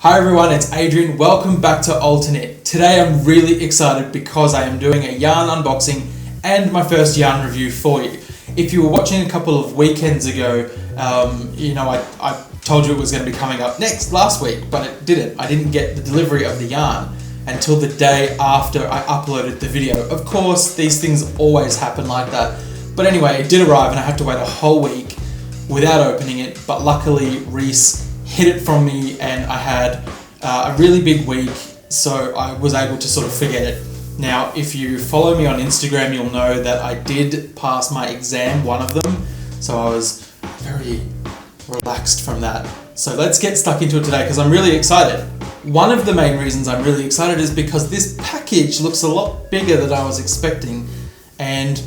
Hi everyone, it's Adrian. Welcome back to ALTERKNIT. Today I'm really excited because I am doing a yarn unboxing and my first yarn review for you. If you were watching a couple of weekends ago, I told you it was going to be coming up last week, but it didn't. I didn't get the delivery of the yarn until the day after I uploaded the video. Of course, these things always happen like that. But anyway, it did arrive and I had to wait a whole week without opening it, but luckily Rhys hid it from me and I had a really big week, so I was able to sort of forget it. Now, if you follow me on Instagram, you'll know that I did pass my exam, one of them, so I was very relaxed from that. So let's get stuck into it today because I'm really excited. One of the main reasons I'm really excited is because this package looks a lot bigger than I was expecting, and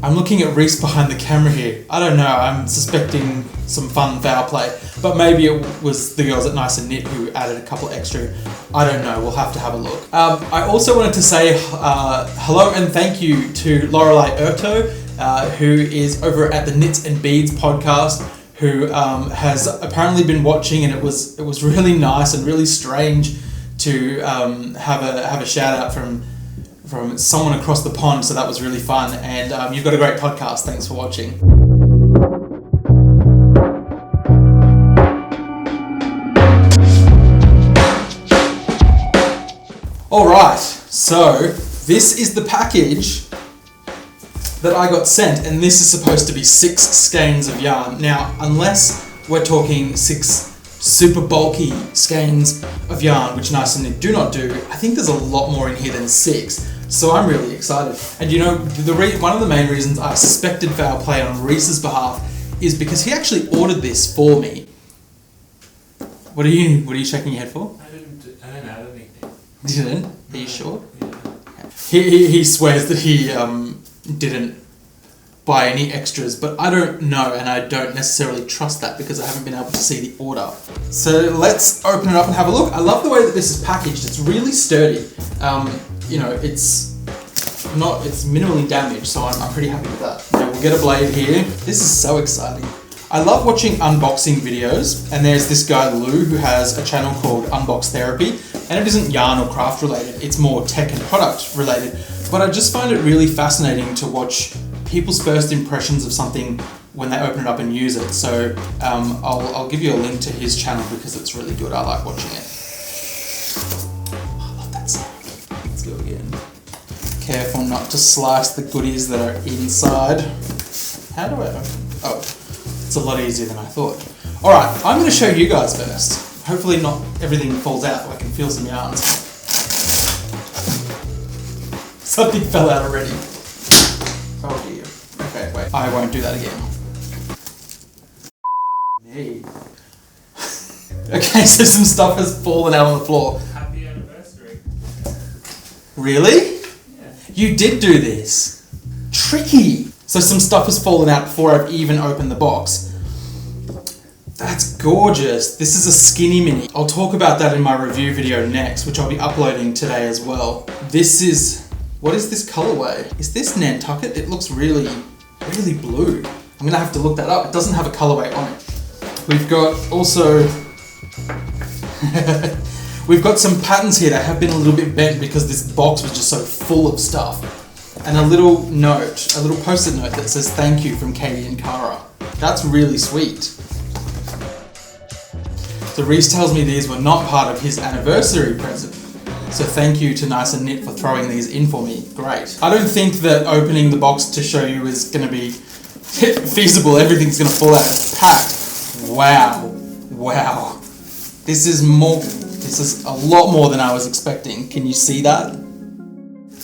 I'm looking at Rhys behind the camera here. I don't know, I'm suspecting some fun foul play, but maybe it was the girls at Nice and Knit who added a couple extra. I don't know, we'll have to have a look. I also wanted to say hello and thank you to Lorelei Erto, who is over at the Knits and Beads podcast, who has apparently been watching, and it was really nice and really strange to have a shout out from someone across the pond, so that was really fun, and you've got a great podcast. Thanks for watching. Alright, so this is the package that I got sent, and this is supposed to be 6 skeins of yarn. Now, unless we're talking 6 super bulky skeins of yarn, which Nice and Knit do not do, I think there's a lot more in here than 6. So I'm really excited. And you know, one of the main reasons I suspected foul play on Rhys's behalf is because he actually ordered this for me. What are you shaking your head for? I didn't add anything. You didn't? Are you No. sure? Yeah. He swears that he didn't buy any extras, but I don't know, and I don't necessarily trust that because I haven't been able to see the order. So let's open it up and have a look. I love the way that this is packaged. It's really sturdy. It's minimally damaged, so I'm pretty happy with that. Now we'll get a blade here. This is so exciting. I love watching unboxing videos, and there's this guy Lou who has a channel called Unbox Therapy, and it isn't yarn or craft related, it's more tech and product related, but I just find it really fascinating to watch people's first impressions of something when they open it up and use it. So I'll give you a link to his channel because it's really good. I like watching it. Oh, I love that sound. Let's go again. Careful not to slice the goodies that are inside. How do I open? Oh, it's a lot easier than I thought. Alright, I'm going to show you guys first. Hopefully not everything falls out. I can feel some yarns. Something fell out already. Oh dear. Okay, wait. I won't do that again. Me. Okay, so some stuff has fallen out on the floor. Happy anniversary. Really? Yeah. You did do this. Tricky. So some stuff has fallen out before I've even opened the box. That's gorgeous. This is a skinny mini. I'll talk about that in my review video next, which I'll be uploading today as well. What is this colorway? Is this Nantucket? It looks really, really blue. I'm gonna have to look that up. It doesn't have a colorway on it. We've got also, we've got some patterns here that have been a little bit bent because this box was just so full of stuff. And a little note, a little post-it note that says thank you from Katie and Cara. That's really sweet. So Rhys tells me these were not part of his anniversary present. So thank you to Nice and Knit for throwing these in for me. Great. I don't think that opening the box to show you is going to be feasible. Everything's going to fall out. It's packed. Wow. Wow. This is a lot more than I was expecting. Can you see that?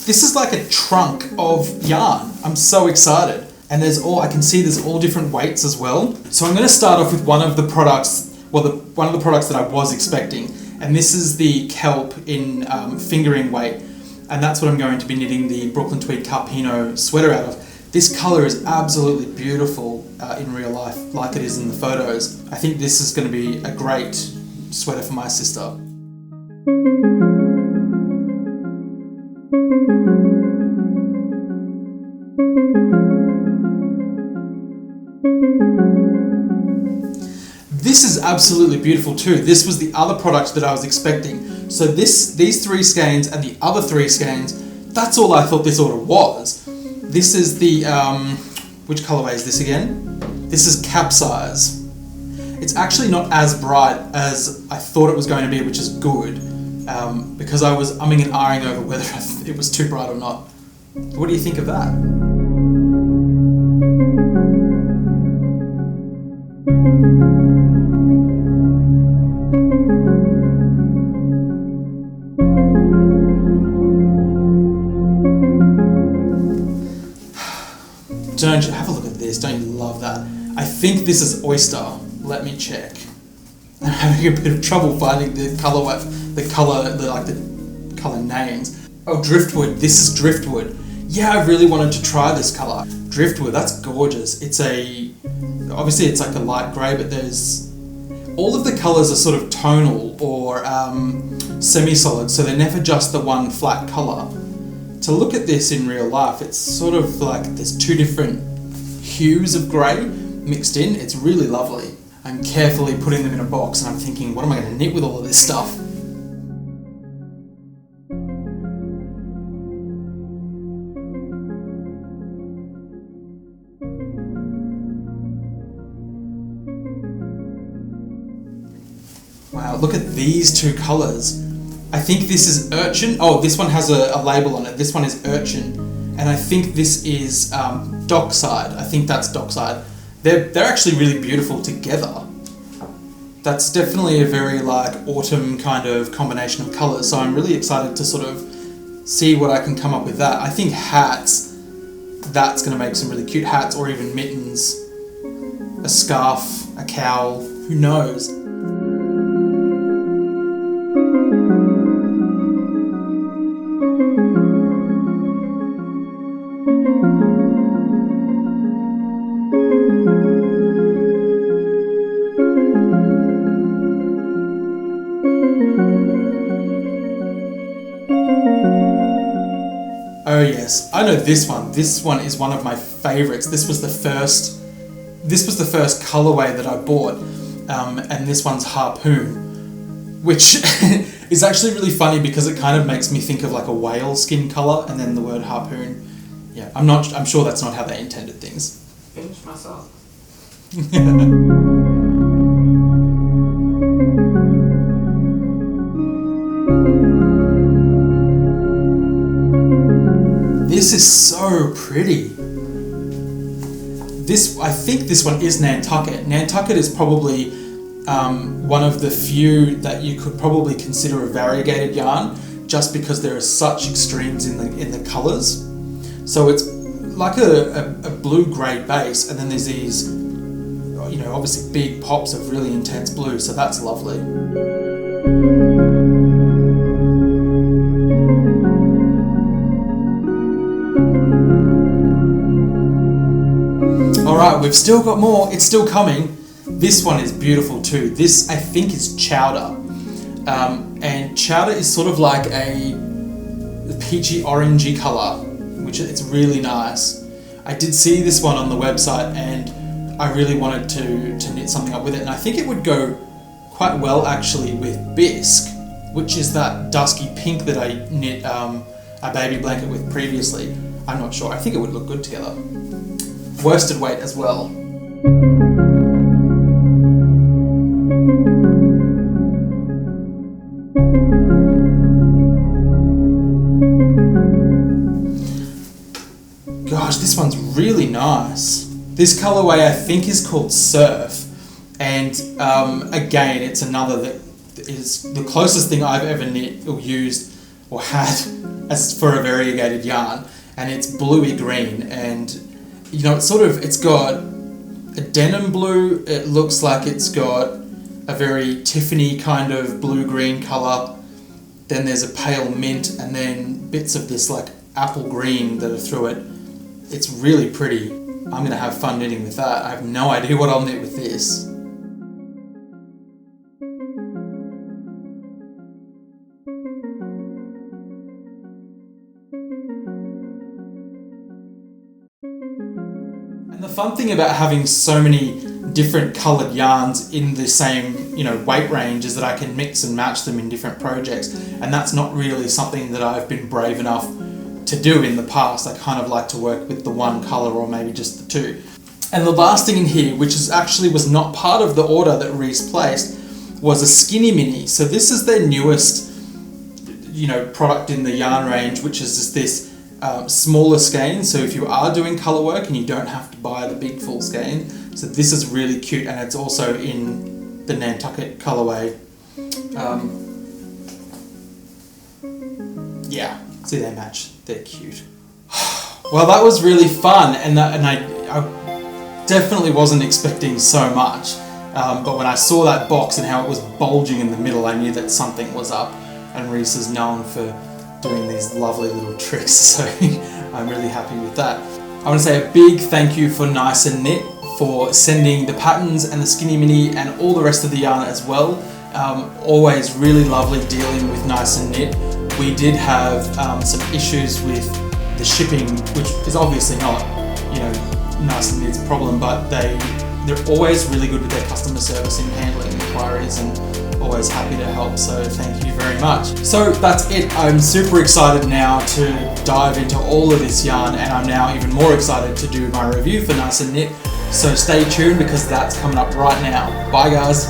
This is like a trunk of yarn. I'm so excited. And I can see there's all different weights as well. So I'm going to start off with one of the products that I was expecting. And this is the kelp in fingering weight. And that's what I'm going to be knitting the Brooklyn Tweed Carpino sweater out of. This color is absolutely beautiful in real life, like it is in the photos. I think this is going to be a great sweater for my sister. This is absolutely beautiful too. This was the other product that I was expecting. So these 3 skeins and the other 3 skeins, that's all I thought this order was. This is the, which colorway is this again? This is Capsize. It's actually not as bright as I thought it was going to be, which is good, because I was umming and ahhing over whether it was too bright or not. What do you think of that? Don't you have a look at this? Don't you love that? I think this is Oyster. Let me check. I'm having a bit of trouble finding the color names. Oh, Driftwood. This is Driftwood. Yeah, I really wanted to try this color. Driftwood. That's gorgeous. Obviously it's like a light grey, but all of the colors are sort of tonal or semi-solid, so they're never just the one flat color. To look at this in real life, it's sort of like there's 2 different hues of grey mixed in. It's really lovely. I'm carefully putting them in a box and I'm thinking, what am I going to knit with all of this stuff? Wow, look at these 2 colours. I think this is Urchin. Oh, this one has a label on it. This one is Urchin. And I think this is Dockside. I think that's Dockside. They're actually really beautiful together. That's definitely a very like autumn kind of combination of colours. So I'm really excited to sort of see what I can come up with that. I think hats, that's going to make some really cute hats, or even mittens, a scarf, a cowl, who knows. Oh yes, I know this one. This one is one of my favorites. This was the first colorway that I bought, and this one's Harpoon, which is actually really funny because it kind of makes me think of like a whale skin color, and then the word harpoon. Yeah, I'm sure that's not how they intended things. Finish my socks. This is so pretty. I think this one is Nantucket. Nantucket is probably one of the few that you could probably consider a variegated yarn, just because there are such extremes in the colours. So it's like a blue-grey base, and then there's these, obviously big pops of really intense blue. So that's lovely. Alright, we've still got more. It's still coming. This one is beautiful too. This, I think, is Chowder. And Chowder is sort of like a peachy orangey colour, which it's really nice. I did see this one on the website and I really wanted to knit something up with it, and I think it would go quite well actually with Bisque, which is that dusky pink that I knit a baby blanket with previously. I'm not sure. I think it would look good together. Worsted weight as well. Gosh, this one's really nice. This colorway I think is called Surf, and again, it's another that is the closest thing I've ever knit or used or had as for a variegated yarn, and it's bluey green, and it's got a denim blue. It looks like it's got a very Tiffany kind of blue-green colour. Then there's a pale mint, and then bits of this like apple green that are through it. It's really pretty. I'm going to have fun knitting with that. I have no idea what I'll knit with this. The fun thing about having so many different coloured yarns in the same, you know, weight range is that I can mix and match them in different projects, and that's not really something that I've been brave enough to do in the past. I kind of like to work with the one colour or maybe just the two. And the last thing in here, which is actually was not part of the order that Rhys placed, was a skinny mini. So this is their newest, you know, product in the yarn range, which is just this smaller skein. So if you are doing colour work and you don't have to buy the big full skein, so this is really cute, and it's also in the Nantucket colorway. Yeah, see, they match. They're cute. Well, that was really fun, and I definitely wasn't expecting so much. But when I saw that box and how it was bulging in the middle, I knew that something was up. And Rhys is known for doing these lovely little tricks, so I'm really happy with that. I want to say a big thank you for Nice and Knit for sending the patterns and the skinny mini and all the rest of the yarn as well. Always really lovely dealing with Nice and Knit. We did have some issues with the shipping, which is obviously not, you know, Nice and Knit's problem, but they're always really good with their customer service in handling inquiries and always happy to help, so thank you very much. So that's it. I'm super excited now to dive into all of this yarn, and I'm now even more excited to do my review for Nice and Knit. So stay tuned because that's coming up right now. Bye guys.